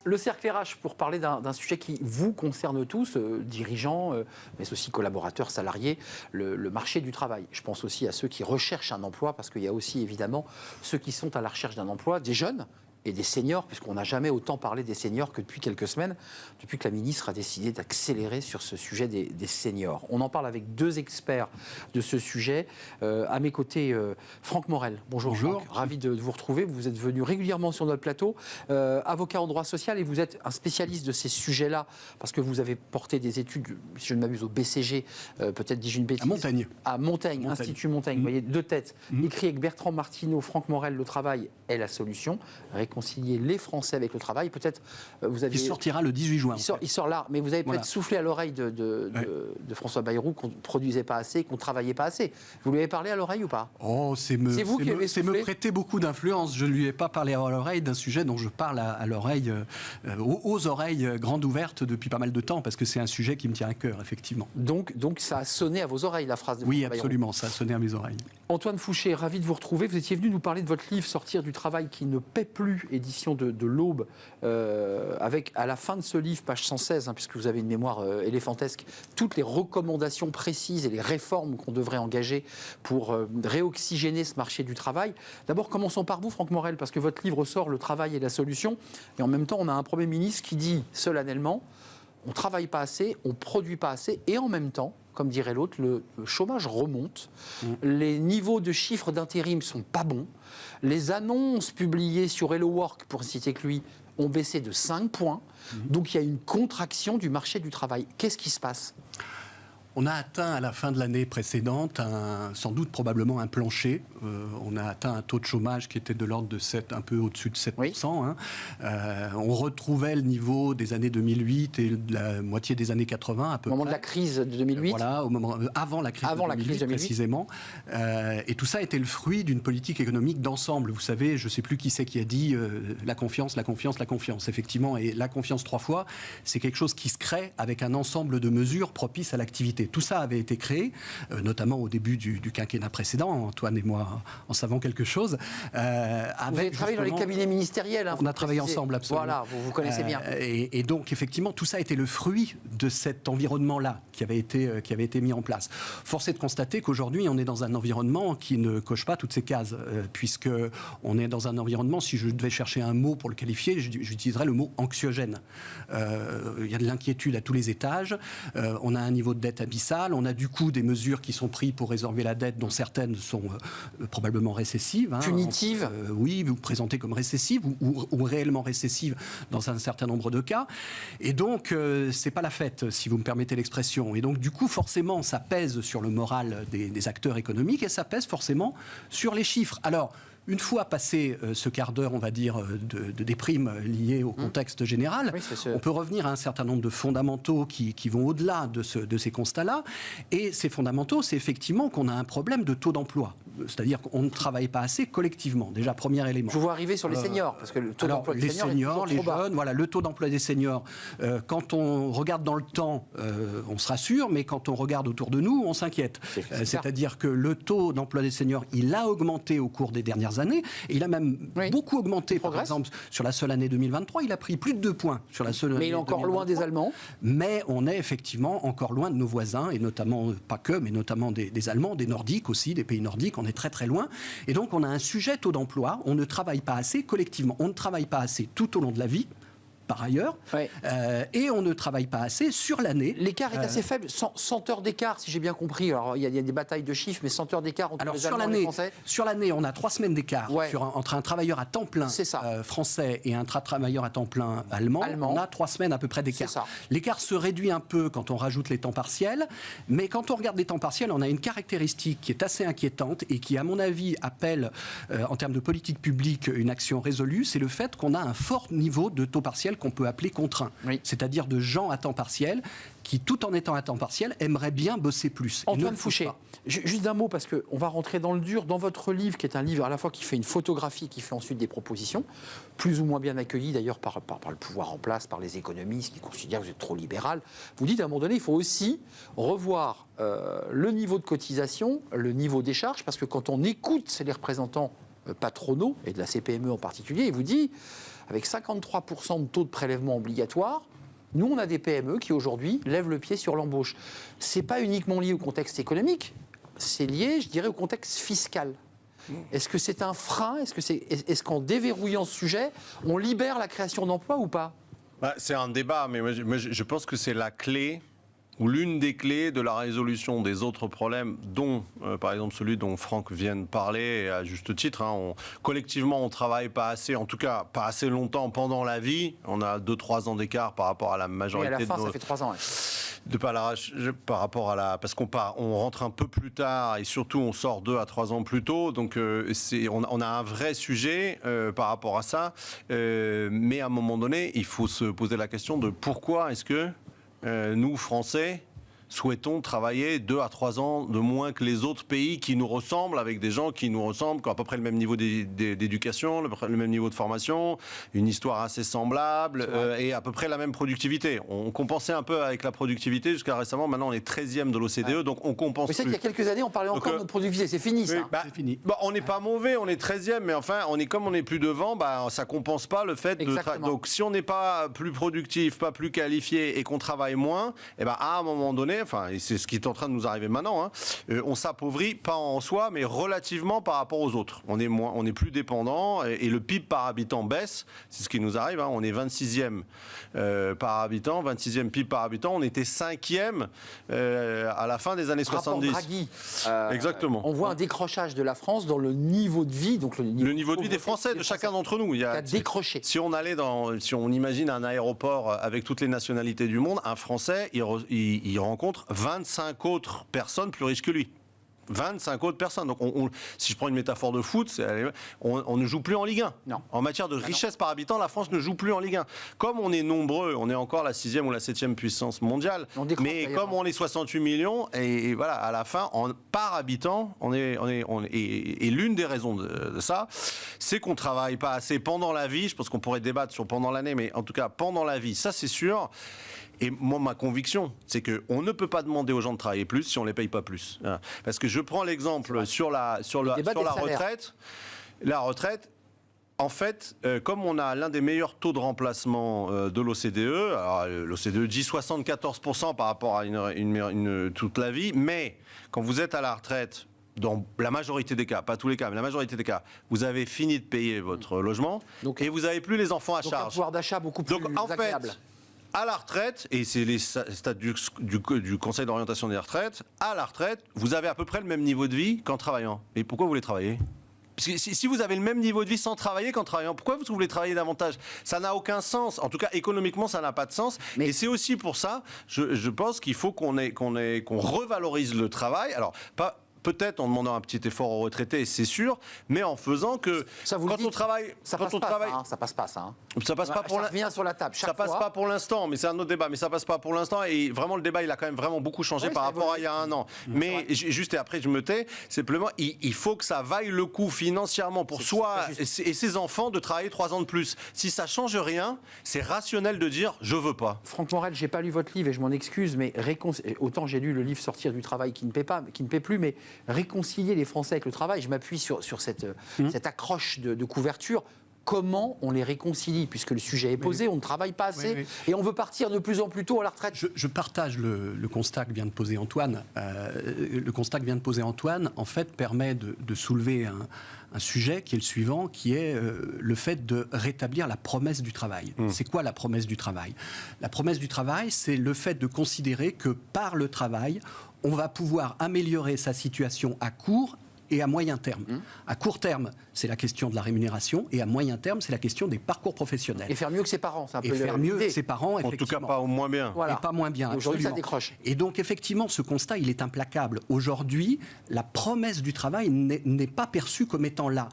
Le cercle RH, pour parler d'un sujet qui vous concerne tous, dirigeants, mais aussi collaborateurs, salariés, le marché du travail. Je pense aussi à ceux qui recherchent un emploi, parce qu'il y a aussi évidemment ceux qui sont à la recherche d'un emploi, des jeunes et des seniors, puisqu'on n'a jamais autant parlé des seniors que depuis quelques semaines, depuis que la ministre a décidé d'accélérer sur ce sujet des seniors. On en parle avec deux experts de ce sujet. À mes côtés, Franck Morel. Bonjour. Bonjour. Franck, ravi de vous retrouver. Vous êtes venu régulièrement sur notre plateau, avocat en droit social, et vous êtes un spécialiste de ces sujets-là, parce que vous avez porté des études, si je ne m'abuse, au BCG, peut-être dis-je une bêtise. À Montaigne. Institut Montaigne. Vous voyez, deux têtes. Écrit avec Bertrand Martineau, Franck Morel, le travail est la solution. Réconcilier les Français avec le travail. Peut-être vous avez... Il sortira le 18 juin. Il sort là, mais vous avez peut-être soufflé à l'oreille de François Bayrou qu'on ne produisait pas assez, qu'on ne travaillait pas assez. Vous lui avez parlé à l'oreille ou pas? Oh, c'est me prêter beaucoup d'influence. Je ne lui ai pas parlé à l'oreille d'un sujet dont je parle à l'oreille, aux oreilles grandes ouvertes depuis pas mal de temps, parce que c'est un sujet qui me tient à cœur, effectivement. Donc ça a sonné à vos oreilles, la phrase de François Bayrou. Oui, absolument, ça a sonné à mes oreilles. Antoine Fouché, ravi de vous retrouver. Vous étiez venu nous parler de votre livre « Sortir du travail qui ne paie plus », édition de l'Aube, avec à la fin de ce livre, page 116, puisque vous avez une mémoire éléphantesque, toutes les recommandations précises et les réformes qu'on devrait engager pour réoxygéner ce marché du travail. D'abord, commençons par vous, Franck Morel, parce que votre livre sort « Le travail est la solution », et en même temps, on a un Premier ministre qui dit solennellement on ne travaille pas assez, on ne produit pas assez, et en même temps, comme dirait l'autre, le chômage remonte, les niveaux de chiffres d'intérim ne sont pas bons, les annonces publiées sur Hello Work, pour citer que lui, ont baissé de 5 points, donc il y a une contraction du marché du travail. Qu'est-ce qui se passe ? On a atteint à la fin de l'année précédente, sans doute probablement un plancher. On a atteint un taux de chômage qui était de l'ordre de 7, un peu au-dessus de 7%. Oui. On retrouvait le niveau des années 2008 et de la moitié des années 80 à peu près. Au moment de la crise de 2008. Voilà, avant la crise de 2008, précisément. Et tout ça était le fruit d'une politique économique d'ensemble. Vous savez, je ne sais plus qui c'est qui a dit la confiance, la confiance, la confiance. Effectivement, et la confiance 3 fois, c'est quelque chose qui se crée avec un ensemble de mesures propices à l'activité. Tout ça avait été créé, notamment au début du quinquennat précédent, Antoine et moi en savons quelque chose. Vous avez travaillé dans les cabinets ministériels. On a travaillé ensemble, absolument. Voilà, vous connaissez bien. Et donc, effectivement, tout ça était le fruit de cet environnement-là qui avait été mis en place. Force est de constater qu'aujourd'hui, on est dans un environnement qui ne coche pas toutes ces cases, puisqu'on est dans un environnement, si je devais chercher un mot pour le qualifier, j'utiliserais le mot anxiogène. Il y a de l'inquiétude à tous les étages, on a un niveau de dette abyssal, on a du coup des mesures qui sont prises pour résorber la dette, dont certaines sont probablement récessives. Punitives. Oui, vous présentez comme récessives ou réellement récessives dans un certain nombre de cas. Et donc, c'est pas la fête, si vous me permettez l'expression. Et donc, du coup, forcément, ça pèse sur le moral des acteurs économiques et ça pèse forcément sur les chiffres. Alors, une fois passé ce quart d'heure, on va dire, de déprime liée au contexte général, on peut revenir à un certain nombre de fondamentaux qui vont au-delà de ces constats-là. Et ces fondamentaux, c'est effectivement qu'on a un problème de taux d'emploi. C'est-à-dire qu'on ne travaille pas assez collectivement. Déjà, premier élément. Je vous vois arriver sur les seniors, parce que le taux d'emploi des seniors est les jeunes, voilà, le taux d'emploi des seniors. Quand on regarde dans le temps, on se rassure, mais quand on regarde autour de nous, on s'inquiète. C'est-à-dire que le taux d'emploi des seniors, il a augmenté au cours des dernières années, et il a même beaucoup augmenté. Par exemple, sur la seule année 2023, il a pris plus de 2 points sur la seule année 2023. Mais il est encore loin des Allemands. Mais on est effectivement encore loin de nos voisins, et notamment, pas que, mais notamment des Allemands, des Nordiques aussi, des pays nordiques. On est très très loin. Et donc on a un sujet taux d'emploi. On ne travaille pas assez collectivement. On ne travaille pas assez tout au long de la vie, par ailleurs, et on ne travaille pas assez sur l'année. L'écart est assez faible, 100 heures d'écart, si j'ai bien compris. Alors, il y a des batailles de chiffres, mais 100 heures d'écart entre les Allemands et les Français. Sur l'année, on a 3 semaines d'écart entre un travailleur à temps plein français et un travailleur à temps plein allemand. On a 3 semaines à peu près d'écart. L'écart se réduit un peu quand on rajoute les temps partiels, mais quand on regarde les temps partiels, on a une caractéristique qui est assez inquiétante et qui, à mon avis, appelle, en termes de politique publique, une action résolue, c'est le fait qu'on a un fort niveau de taux partiel qu'on peut appeler contraint, c'est-à-dire de gens à temps partiel qui, tout en étant à temps partiel, aimeraient bien bosser plus. Antoine Fouché, juste d'un mot, parce qu'on va rentrer dans le dur. Dans votre livre, qui est un livre à la fois qui fait une photographie, qui fait ensuite des propositions, plus ou moins bien accueillies d'ailleurs par le pouvoir en place, par les économistes qui considèrent que vous êtes trop libéral, vous dites à un moment donné, il faut aussi revoir le niveau de cotisation, le niveau des charges, parce que quand on écoute les représentants patronaux, et de la CPME en particulier, ils vous disent avec 53% de taux de prélèvement obligatoire, nous, on a des PME qui, aujourd'hui, lèvent le pied sur l'embauche. Ce n'est pas uniquement lié au contexte économique, c'est lié, je dirais, au contexte fiscal. Est-ce que c'est un frein ? Est-ce qu'en déverrouillant ce sujet, on libère la création d'emplois ou pas ? C'est un débat, mais moi, je pense que c'est la clé ou l'une des clés de la résolution des autres problèmes, dont, par exemple, celui dont Franck vient de parler, et à juste titre. Collectivement, on ne travaille pas assez, en tout cas pas assez longtemps pendant la vie. On a 2-3 ans d'écart par rapport à la majorité de nos... Et à la fin, ça fait 3 ans. Par rapport à parce qu'on rentre un peu plus tard et surtout on sort 2 à 3 ans plus tôt, donc on a un vrai sujet par rapport à ça, mais à un moment donné il faut se poser la question de pourquoi est-ce que nous Français souhaitons travailler 2 à 3 ans de moins que les autres pays qui nous ressemblent, avec des gens qui nous ressemblent, qui ont à peu près le même niveau d'éducation, le même niveau de formation, une histoire assez semblable et à peu près la même productivité. On compensait un peu avec la productivité jusqu'à récemment. Maintenant, on est 13e de l'OCDE, donc on compense. Mais c'est qu'il y a quelques années, on parlait encore de notre productivité. C'est fini, ça. C'est fini. On n'est pas mauvais, on est 13e, mais enfin, comme on n'est plus devant, ça compense pas le fait de... Donc, si on n'est pas plus productif, pas plus qualifié et qu'on travaille moins, à un moment donné, et c'est ce qui est en train de nous arriver maintenant, on s'appauvrit, pas en soi, mais relativement par rapport aux autres. On est plus dépendant et le PIB par habitant baisse, c'est ce qui nous arrive. On est 26e par habitant, 26e PIB par habitant. On était 5e à la fin des années 70. Draghi, exactement. On voit un décrochage de la France dans le niveau de vie, donc le niveau de vie des Français, de chacun d'entre nous. Il a décroché. Si on imagine un aéroport avec toutes les nationalités du monde, un Français, il rencontre 25 autres personnes plus riches que lui. 25 autres personnes. Donc, si je prends une métaphore de foot, on ne joue plus en Ligue 1. Non. En matière de richesse par habitant, la France ne joue plus en Ligue 1. Comme on est nombreux, on est encore la 6e ou la 7e puissance mondiale. Mais comme on est 68 millions, et voilà, à la fin, par habitant, et l'une des raisons de ça, c'est qu'on ne travaille pas assez pendant la vie. Je pense qu'on pourrait débattre sur pendant l'année, mais en tout cas, pendant la vie, ça c'est sûr. Et moi, ma conviction, c'est qu'on ne peut pas demander aux gens de travailler plus si on ne les paye pas plus. Parce que je prends l'exemple sur la retraite. La retraite, en fait, comme on a l'un des meilleurs taux de remplacement de l'OCDE, alors l'OCDE dit 74% par rapport à toute la vie, mais quand vous êtes à la retraite, dans la majorité des cas, pas tous les cas, mais la majorité des cas, vous avez fini de payer votre logement et vous n'avez plus les enfants à charge. Un pouvoir d'achat beaucoup plus agréable. À la retraite, et c'est les stats du Conseil d'orientation des retraites, à la retraite, vous avez à peu près le même niveau de vie qu'en travaillant. Et pourquoi vous voulez travailler ? Parce que si vous avez le même niveau de vie sans travailler qu'en travaillant, pourquoi vous voulez travailler davantage ? Ça n'a aucun sens. En tout cas, économiquement, ça n'a pas de sens. Et c'est aussi pour ça, je pense qu'il faut qu'on revalorise le travail. Alors, peut-être en demandant un petit effort aux retraités, c'est sûr, mais en faisant que quand on travaille, ça passe pas ça. Ça passe pas pour revient sur la table. Ça passe pas pour l'instant, mais c'est un autre débat. Mais ça passe pas pour l'instant et vraiment le débat il a quand même vraiment beaucoup changé par rapport à il y a un an. Mais juste et après je me tais. Simplement, il faut que ça vaille le coup financièrement pour soi et ses enfants de travailler 3 ans de plus. Si ça change rien, c'est rationnel de dire je veux pas. Franck Morel, j'ai pas lu votre livre et je m'en excuse, mais autant j'ai lu le livre Sortir du travail qui ne paie plus, mais réconcilier les Français avec le travail, je m'appuie sur cette accroche de couverture. Comment on les réconcilie, puisque le sujet est posé, on ne travaille pas assez et on veut partir de plus en plus tôt à la retraite. Je partage le constat que vient de poser Antoine. Le constat que vient de poser Antoine, en fait, permet de soulever un sujet qui est le suivant, qui est le fait de rétablir la promesse du travail. C'est quoi la promesse du travail ? La promesse du travail, c'est le fait de considérer que par le travail, on va pouvoir améliorer sa situation à court et à moyen terme. À court terme, c'est la question de la rémunération, et à moyen terme, c'est la question des parcours professionnels. Et faire mieux que ses parents, c'est un peu l'idée. Et faire mieux que ses parents, effectivement. En tout cas, pas au moins bien. Voilà. Et pas moins bien, aujourd'hui, ça décroche. Et donc, effectivement, ce constat, il est implacable. Aujourd'hui, la promesse du travail n'est pas perçue comme étant là.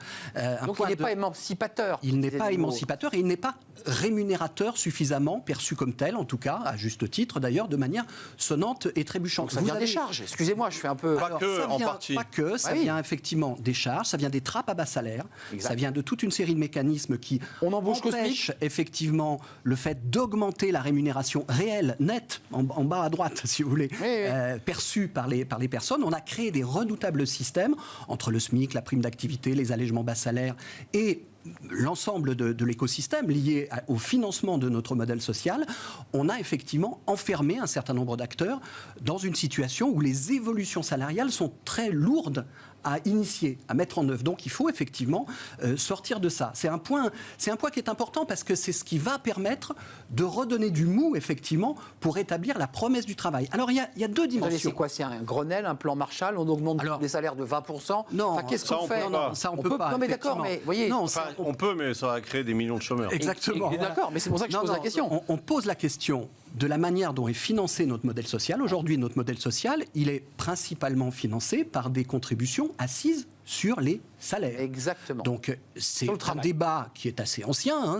Donc, il n'est pas émancipateur. Il n'est pas émancipateur et il n'est pas rémunérateur suffisamment, perçu comme tel, en tout cas, à juste titre, d'ailleurs, de manière sonnante et trébuchante. Donc, ça vient des charges. Excusez-moi, je fais un peu... Pas que, en partie. Pas que, ça vient effectivement des charges, ça vient des trappes à bas salaire, ça vient de toute une série de mécanismes qui empêchent effectivement le fait d'augmenter la rémunération réelle, nette, en bas à droite, si vous voulez, perçue par les personnes. On a créé des redoutables systèmes entre le SMIC, la prime d'activité, les allègements bas salaires et l'ensemble de l'écosystème lié au financement de notre modèle social, on a effectivement enfermé un certain nombre d'acteurs dans une situation où les évolutions salariales sont très lourdes à initier, à mettre en œuvre. Donc il faut effectivement sortir de ça. C'est un point qui est important parce que c'est ce qui va permettre de redonner du mou, effectivement, pour établir la promesse du travail. Alors il y a deux dimensions. C'est quoi? C'est un Grenelle, un plan Marshall? On augmente les salaires de 20%? Non, enfin, qu'est-ce qu'on fait? Non, ça on peut pas. Non mais d'accord, mais voyez... Non, on peut, mais ça va créer des millions de chômeurs. Exactement. D'accord, mais c'est pour ça que je pose la question. On pose la question de la manière dont est financé notre modèle social. Aujourd'hui, notre modèle social, il est principalement financé par des contributions assises sur les salaires. Exactement. Donc c'est un débat qui est assez ancien. Hein.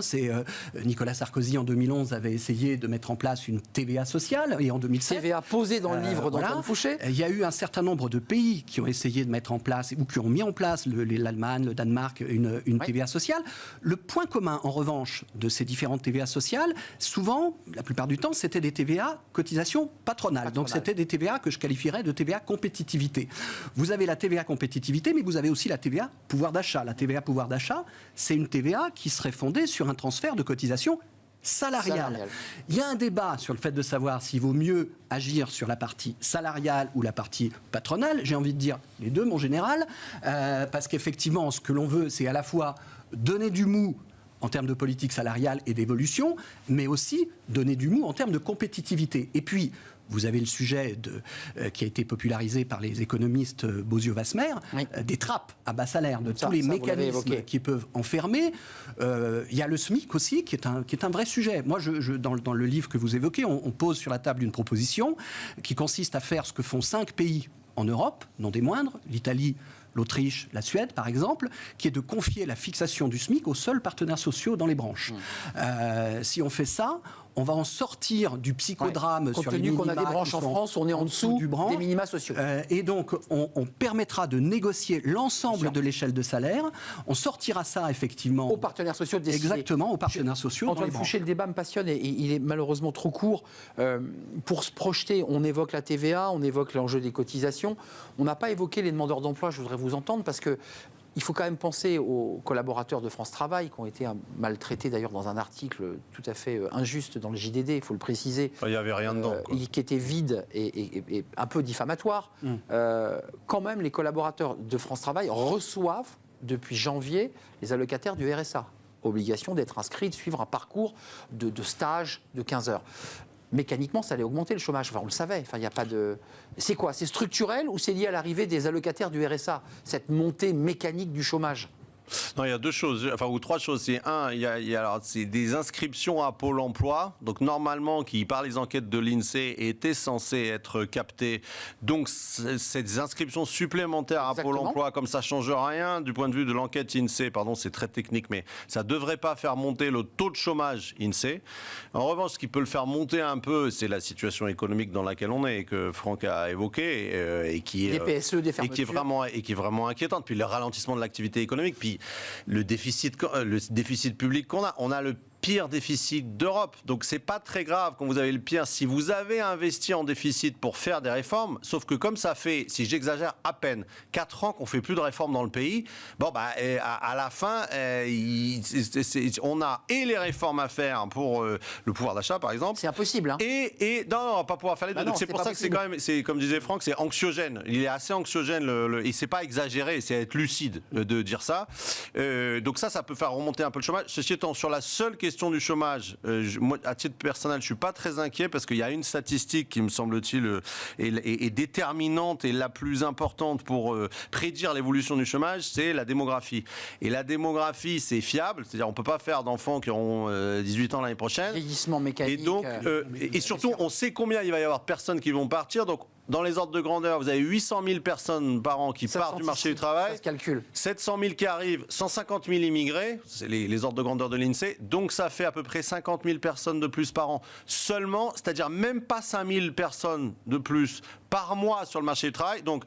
Nicolas Sarkozy en 2011 avait essayé de mettre en place une TVA sociale et en 2007... TVA posée dans le livre d'Antoine Fouché. Il y a eu un certain nombre de pays qui ont essayé de mettre en place ou qui ont mis en place, l'Allemagne, le Danemark, une TVA sociale. Le point commun, en revanche, de ces différentes TVA sociales, souvent, la plupart du temps, c'était des TVA cotisations patronales. Donc c'était des TVA que je qualifierais de TVA compétitivité. Vous avez la TVA compétitivité, mais vous avez aussi la TVA pouvoir d'achat. La TVA pouvoir d'achat, c'est une TVA qui serait fondée sur un transfert de cotisations salariales. Il y a un débat sur le fait de savoir s'il vaut mieux agir sur la partie salariale ou la partie patronale. J'ai envie de dire les deux, mon général, parce qu'effectivement, ce que l'on veut, c'est à la fois donner du mou en termes de politique salariale et d'évolution, mais aussi donner du mou en termes de compétitivité. Et puis, vous avez le sujet qui a été popularisé par les économistes Bozio-Vasmer, des trappes à bas salaire, de tous les mécanismes qui peuvent enfermer. Il y a le SMIC aussi, qui est un vrai sujet. Moi, dans le livre que vous évoquez, on pose sur la table une proposition qui consiste à faire ce que font 5 pays en Europe, non des moindres, l'Italie, l'Autriche, la Suède, par exemple, qui est de confier la fixation du SMIC aux seuls partenaires sociaux dans les branches. Si on fait ça, on va en sortir du psychodrame sur les minima. Compte tenu qu'on a des branches en France, on est en dessous des minima sociaux. Et donc, on permettra de négocier l'ensemble de l'échelle de salaire. On sortira ça, effectivement... Aux partenaires sociaux de décider. Exactement, aux partenaires sociaux. Antoine Fouché, le débat me passionne et il est malheureusement trop court. Pour se projeter, on évoque la TVA, on évoque l'enjeu des cotisations. On n'a pas évoqué les demandeurs d'emploi, je voudrais vous entendre, parce que il faut quand même penser aux collaborateurs de France Travail qui ont été maltraités d'ailleurs dans un article tout à fait injuste dans le JDD, il faut le préciser. Il n'y avait rien dedans. Qui était vide et un peu diffamatoire. Quand même, les collaborateurs de France Travail reçoivent depuis janvier les allocataires du RSA. Obligation d'être inscrits, de suivre un parcours de stage de 15 heures. Mécaniquement, ça allait augmenter le chômage. Enfin, on le savait. Enfin, il n'y a pas de... C'est quoi? C'est structurel ou c'est lié à l'arrivée des allocataires du RSA, cette montée mécanique du chômage? Non, il y a deux choses, ou trois choses. C'est alors, c'est des inscriptions à Pôle emploi. Donc, normalement, qui, par les enquêtes de l'INSEE, étaient censées être captées. Donc, ces inscriptions supplémentaires à Pôle emploi, comme ça ne change rien du point de vue de l'enquête INSEE, pardon, c'est très technique, mais ça ne devrait pas faire monter le taux de chômage INSEE. En revanche, ce qui peut le faire monter un peu, c'est la situation économique dans laquelle on est et que Franck a évoqué et qui est, des PSE, des fermetures. et qui est vraiment inquiétante. Puis le ralentissement de l'activité économique, puis le déficit public qu'on a. On a le pire déficit d'Europe. Donc c'est pas très grave quand vous avez le pire. Si vous avez investi en déficit pour faire des réformes, sauf que comme ça fait, si j'exagère à peine, 4 ans qu'on fait plus de réformes dans le pays, bon bah à la fin, on a et les réformes à faire pour le pouvoir d'achat par exemple. C'est impossible. Hein. Et non, on va pas pouvoir faire les deux. Non, c'est pour ça que c'est quand même, comme disait Franck, c'est anxiogène. Il est assez anxiogène et c'est pas exagéré, c'est être lucide de dire ça. Donc ça peut faire remonter un peu le chômage. Ceci étant, sur la seule question du chômage, moi, à titre personnel, je suis pas très inquiet parce qu'il y a une statistique qui me semble-t-il est déterminante et la plus importante pour prédire l'évolution du chômage, c'est la démographie. Et la démographie, c'est fiable, c'est-à-dire on peut pas faire d'enfants qui auront 18 ans l'année prochaine. Vieillissement mécanique. Et donc, et surtout, on sait combien il va y avoir de personnes qui vont partir. Donc, dans les ordres de grandeur, vous avez 800 000 personnes par an qui partent du marché du travail. Ça se calcule. 700 000 qui arrivent, 150 000 immigrés, c'est les ordres de grandeur de l'INSEE. Donc ça fait à peu près 50 000 personnes de plus par an seulement, c'est-à-dire même pas 5 000 personnes de plus par mois sur le marché du travail. Donc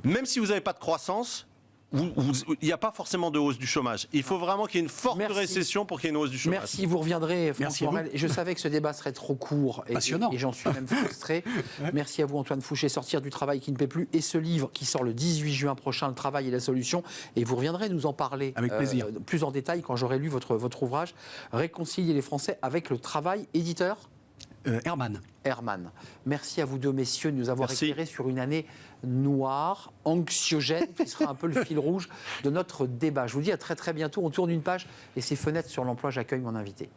même si vous n'avez pas de croissance, il n'y a pas forcément de hausse du chômage. Il faut vraiment qu'il y ait une forte Merci. récession pour qu'il y ait une hausse du chômage. Merci, vous reviendrez, Franck Merci à vous. Morel. Je savais que ce débat serait trop court et j'en suis même frustré. Merci à vous, Antoine Fouché. Sortir du travail qui ne paie plus et ce livre qui sort le 18 juin prochain, Le travail et la solution. Et vous reviendrez nous en parler avec plaisir. Plus en détail quand j'aurai lu votre ouvrage. Réconcilier les Français avec le travail. Éditeur Herman. Herman. Merci à vous deux, messieurs, de nous avoir Merci. éclairé sur une année noire, anxiogène, qui sera un peu le fil rouge de notre débat. Je vous dis à très très bientôt. On tourne une page et ces fenêtres sur l'emploi, j'accueille mon invité.